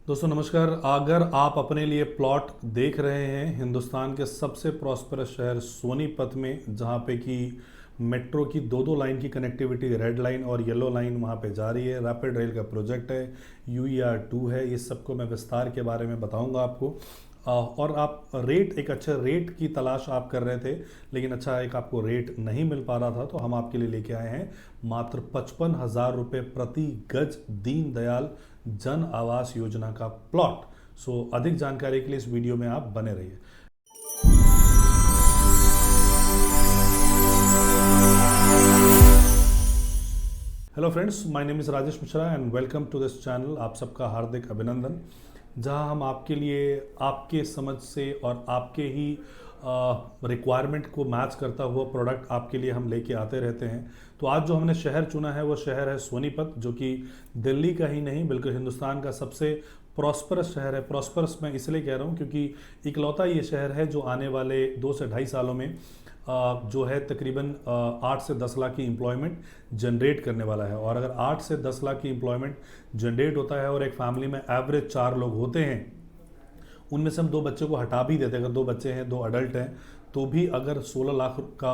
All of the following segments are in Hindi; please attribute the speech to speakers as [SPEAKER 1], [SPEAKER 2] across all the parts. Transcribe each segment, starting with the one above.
[SPEAKER 1] दोस्तों नमस्कार। अगर आप अपने लिए प्लॉट देख रहे हैं हिंदुस्तान के सबसे प्रॉस्परस शहर सोनीपत में, जहां पे कि मेट्रो की दो दो लाइन की कनेक्टिविटी, रेड लाइन और येलो लाइन वहां पे जा रही है, रैपिड रेल का प्रोजेक्ट है, UER2 है, ये सबको मैं विस्तार के बारे में बताऊंगा आपको। और आप एक अच्छे रेट की तलाश आप कर रहे थे, लेकिन अच्छा एक आपको रेट नहीं मिल पा रहा था, तो हम आपके लिए लेके आए हैं मात्र 55,000 रुपये प्रति गज दीनदयाल जन आवास योजना का प्लॉट। सो अधिक जानकारी के लिए इस वीडियो में आप बने रहिए। Hello friends, my name is Rajesh Mishra and welcome to this channel. आप सबका हार्दिक अभिनंदन, जहां हम आपके लिए आपके समझ से और आपके ही रिक्वायरमेंट को मैच करता हुआ प्रोडक्ट आपके लिए हम लेके आते रहते हैं। तो आज जो हमने शहर चुना है वो शहर है सोनीपत, जो कि दिल्ली का ही नहीं बल्कि हिंदुस्तान का सबसे प्रॉस्परस शहर है। प्रॉस्परस मैं इसलिए कह रहा हूँ क्योंकि इकलौता ये शहर है जो आने वाले 2 से ढाई सालों में जो है तकरीबन 8 से 10 लाख की एम्प्लॉयमेंट जनरेट करने वाला है। और अगर 8 से 10 लाख की एम्प्लॉयमेंट जनरेट होता है और एक फैमिली में एवरेज 4 लोग होते हैं, उनमें से हम 2 बच्चों को हटा भी देते हैं, अगर 2 बच्चे हैं 2 अडल्ट हैं, तो भी अगर 16 लाख का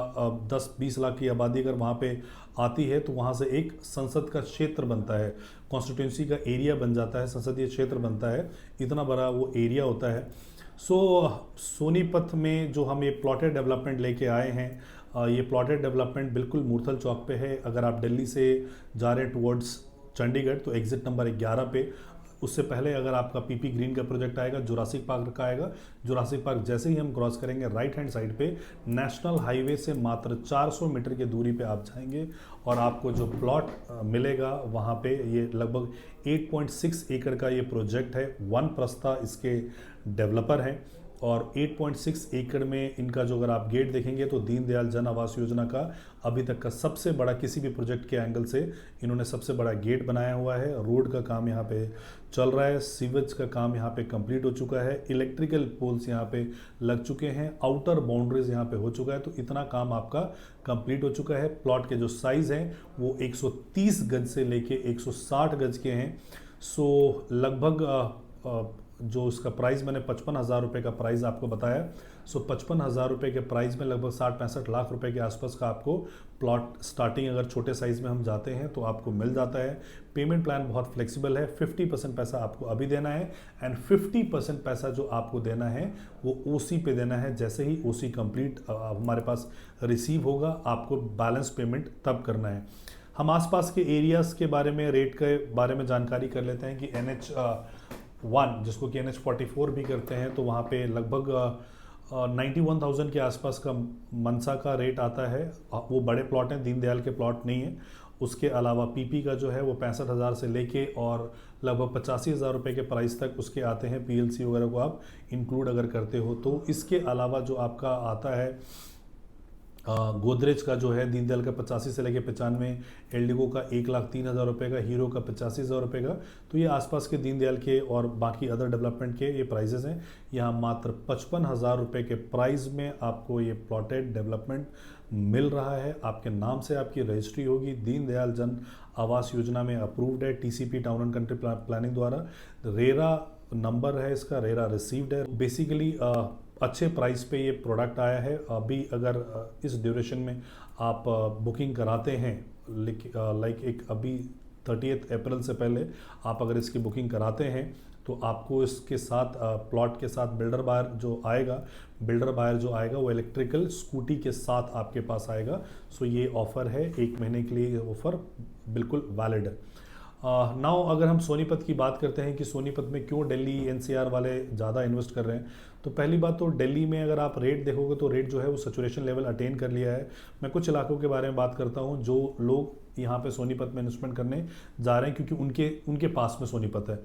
[SPEAKER 1] 10-20 लाख की आबादी अगर वहाँ पे आती है, तो वहाँ से एक संसद का क्षेत्र बनता है, कॉन्स्टिट्यूंसी का एरिया बन जाता है, संसदीय क्षेत्र बनता है, इतना बड़ा वो एरिया होता है। सोनीपत में जो हम ये प्लॉटेड डेवलपमेंट लेके आए हैं, ये प्लॉटेड डेवलपमेंट बिल्कुल मूर्थल चौक पे है। अगर आप दिल्ली से जा रहे हैं टुवर्ड्स चंडीगढ़, तो एग्जिट नंबर 11 पे, उससे पहले अगर आपका पीपी ग्रीन का प्रोजेक्ट आएगा, जुरासिक पार्क का आएगा, जुरासिक पार्क जैसे ही हम क्रॉस करेंगे राइट हैंड साइड पे नेशनल हाईवे से मात्र 400 मीटर की दूरी पे आप जाएंगे और आपको जो प्लॉट मिलेगा वहाँ पे, ये लगभग 8.6 एकड़ का ये प्रोजेक्ट है। वनप्रस्था इसके डेवलपर हैं और 8.6 एकड़ में इनका जो अगर आप गेट देखेंगे तो दीनदयाल जन आवास योजना का अभी तक का सबसे बड़ा, किसी भी प्रोजेक्ट के एंगल से इन्होंने सबसे बड़ा गेट बनाया हुआ है। रोड का काम यहाँ पे चल रहा है, सीवेज का काम यहाँ पे कंप्लीट हो चुका है, इलेक्ट्रिकल पोल्स यहाँ पे लग चुके हैं, आउटर बाउंड्रीज यहाँ पे हो चुका है। तो इतना काम आपका कंप्लीट हो चुका है। प्लॉट के जो साइज़ हैं वो 130 गज से लेके 160 गज के हैं। सो लगभग जो उसका प्राइस मैंने 55,000 रुपये का प्राइस आपको बताया, सो 55,000 रुपये के प्राइस में लगभग 60-65 लाख रुपए के आसपास का आपको प्लॉट स्टार्टिंग अगर छोटे साइज़ में हम जाते हैं तो आपको मिल जाता है। पेमेंट प्लान बहुत फ्लेक्सिबल है। 50% पैसा आपको अभी देना है एंड 50% पैसा जो आपको देना है वो OC पे देना है। जैसे ही OC कंप्लीट हमारे पास रिसीव होगा, आपको बैलेंस पेमेंट तब करना है। हम आसपास के एरियाज़ के बारे में, रेट के बारे में जानकारी कर लेते हैं कि NH1 जिसको कि NH44 भी करते हैं, तो वहाँ पे लगभग 91,000 के आसपास का मनसा का रेट आता है। वो बड़े प्लॉट हैं, दीनदयाल के प्लॉट नहीं है। उसके अलावा PP का जो है वो 65,000 से लेके और लगभग 85,000 रुपये के प्राइस तक उसके आते हैं। PLC वगैरह को आप इंक्लूड अगर करते हो तो। इसके अलावा जो आपका आता है गोदरेज का जो है दीनदयाल का 85 से लेके 95, एल्डिगो का 1,03,000 रुपये का, हीरो का 85,000 रुपये का। तो ये आसपास के दीनदयाल के और बाकी अदर डेवलपमेंट के ये प्राइजेस हैं। यहाँ मात्र 55,000 रुपये के प्राइस में आपको ये प्लॉटेड डेवलपमेंट मिल रहा है। आपके नाम से आपकी रजिस्ट्री होगी, दीनदयाल जन आवास योजना में अप्रूव्ड है TCP town and country planning द्वारा। रेरा नंबर है इसका, रेरा रिसीव्ड है। बेसिकली अच्छे प्राइस पे ये प्रोडक्ट आया है। अभी अगर इस ड्यूरेशन में आप बुकिंग कराते हैं, लाइक एक अभी 30 अप्रैल से पहले आप अगर इसकी बुकिंग कराते हैं तो आपको इसके साथ प्लॉट के साथ बिल्डर बायर जो आएगा वो इलेक्ट्रिकल स्कूटी के साथ आपके पास आएगा। सो ये ऑफ़र है, 1 महीने के लिए ये ऑफ़र बिल्कुल वैलिड है। नाउ अगर हम सोनीपत की बात करते हैं कि सोनीपत में क्यों दिल्ली NCR वाले ज़्यादा इन्वेस्ट कर रहे हैं, तो पहली बात तो दिल्ली में अगर आप रेट देखोगे तो रेट जो है वो सैचुरेशन लेवल अटेन कर लिया है। मैं कुछ इलाकों के बारे में बात करता हूँ जो लोग यहाँ पे सोनीपत में इन्वेस्टमेंट करने जा रहे हैं, क्योंकि उनके पास में सोनीपत है।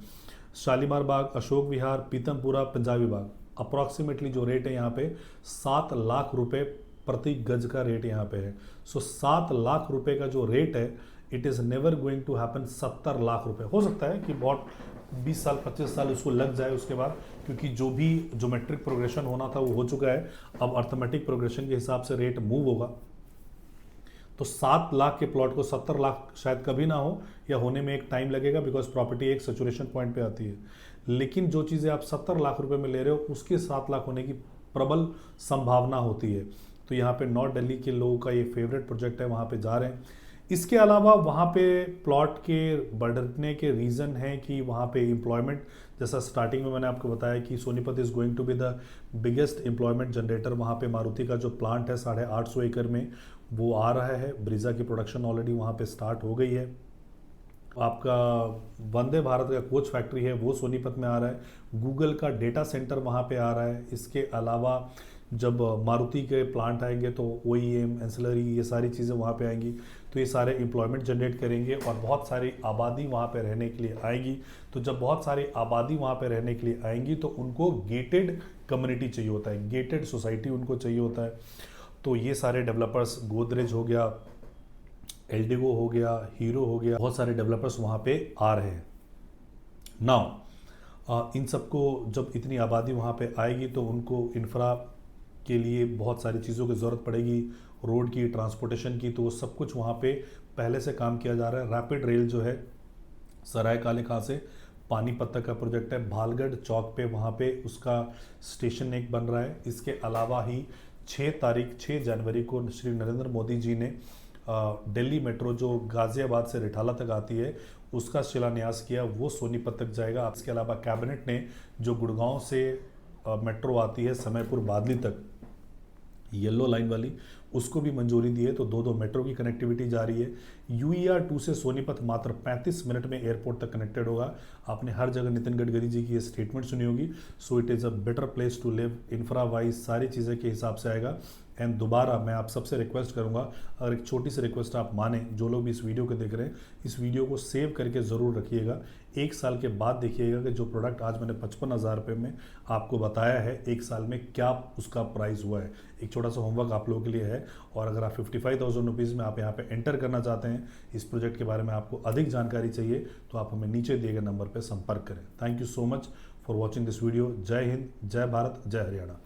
[SPEAKER 1] शालीमार बाग, अशोक विहार, पीतमपुरा, पंजाबी बाग, अप्रॉक्सीमेटली जो रेट है यहाँ पे 7 लाख रुपये प्रति गज का रेट यहाँ पे है। सो 7 लाख रुपये का जो रेट है, it is never going to happen 70 lakh रुपए। हो सकता है कि बहुत 20 साल 25 साल उसको लग जाए उसके बाद, क्योंकि जो भी ज्योमेट्रिक प्रोग्रेशन होना था वो हो चुका है। अब अर्थमेटिक प्रोग्रेशन के हिसाब से रेट मूव होगा। तो 7 लाख के प्लॉट को 70 लाख शायद कभी ना हो, या होने में एक टाइम लगेगा, बिकॉज प्रॉपर्टी एक सैचुरेशन पॉइंट पे आती है। लेकिन जो चीज़ें आप 70 लाख रुपए में ले रहे हो उसके 7 लाख होने की प्रबल संभावना होती है। तो यहाँ पे नॉर्थ दिल्ली के लोगों का ये फेवरेट प्रोजेक्ट है, वहाँ पे जा रहे हैं। इसके अलावा वहाँ पे प्लॉट के बढ़ने के रीज़न है कि वहाँ पे एम्प्लॉयमेंट, जैसा स्टार्टिंग में मैंने आपको बताया कि Sonipat is going to be the biggest employment generator. वहाँ पे मारुति का जो प्लांट है 850 एकड़ में वो आ रहा है। ब्रीजा की प्रोडक्शन ऑलरेडी वहाँ पे स्टार्ट हो गई है। आपका वंदे भारत का कोच फैक्ट्री है वो सोनीपत में आ रहा है। गूगल का डेटा सेंटर वहाँ पे आ रहा है। इसके अलावा जब मारुति के प्लांट आएंगे तो OEM एंसिलरी ये सारी चीज़ें वहाँ पे आएंगी, तो ये सारे एम्प्लॉयमेंट जनरेट करेंगे और बहुत सारी आबादी वहाँ पे रहने के लिए आएगी। तो जब बहुत सारी आबादी वहाँ पे रहने के लिए आएंगी तो उनको गेटेड कम्युनिटी चाहिए होता है, गेटेड सोसाइटी उनको चाहिए होता है। तो ये सारे डेवलपर्स, गोदरेज हो गया, एल्डिगो हो गया, हीरो हो गया, बहुत सारे डेवलपर्स वहाँ पे आ रहे हैं। नाउ इन सबको जब इतनी आबादी वहाँ पे आएगी तो उनको इंफ्रा के लिए बहुत सारी चीज़ों की ज़रूरत पड़ेगी, रोड की, ट्रांसपोर्टेशन की। तो वो सब कुछ वहाँ पे पहले से काम किया जा रहा है। रैपिड रेल जो है सराय काले खां से पानीपत तक का प्रोजेक्ट है। भालगढ़ चौक पे वहाँ पे उसका स्टेशन एक बन रहा है। इसके अलावा ही 6 जनवरी को श्री नरेंद्र मोदी जी ने दिल्ली मेट्रो जो गाजियाबाद से रिठाला तक आती है उसका शिलान्यास किया, वो सोनीपत तक जाएगा। इसके अलावा कैबिनेट ने जो गुड़गांव से मेट्रो आती है समयपुर बादली तक, येलो लाइन वाली, उसको भी मंजूरी दी है। तो 2 मेट्रो की कनेक्टिविटी जा रही है। UER 2 से सोनीपत मात्र 35 मिनट में एयरपोर्ट तक कनेक्टेड होगा। आपने हर जगह नितिन गडकरी जी की ये स्टेटमेंट सुनी होगी। So it is a better place to live, infra wise सारी चीज़ें के हिसाब से आएगा। एंड दोबारा मैं आप सबसे रिक्वेस्ट करूंगा, अगर एक छोटी सी रिक्वेस्ट आप माने, जो लोग भी इस वीडियो को देख रहे हैं, इस वीडियो को सेव करके ज़रूर रखिएगा। 1 साल के बाद देखिएगा कि जो प्रोडक्ट आज मैंने 55,000 रुपये में आपको बताया है, 1 साल में क्या उसका प्राइस हुआ है। एक छोटा सा होमवर्क आप लोगों के लिए है। और अगर आप 55,000 रुपीज़ में आप यहाँ पे एंटर करना चाहते हैं, इस प्रोजेक्ट के बारे में आपको अधिक जानकारी चाहिए, तो आप हमें नीचे दिए गए नंबर पर संपर्क करें। Thank you so much for watching this video. जय हिंद, जय भारत, जय हरियाणा।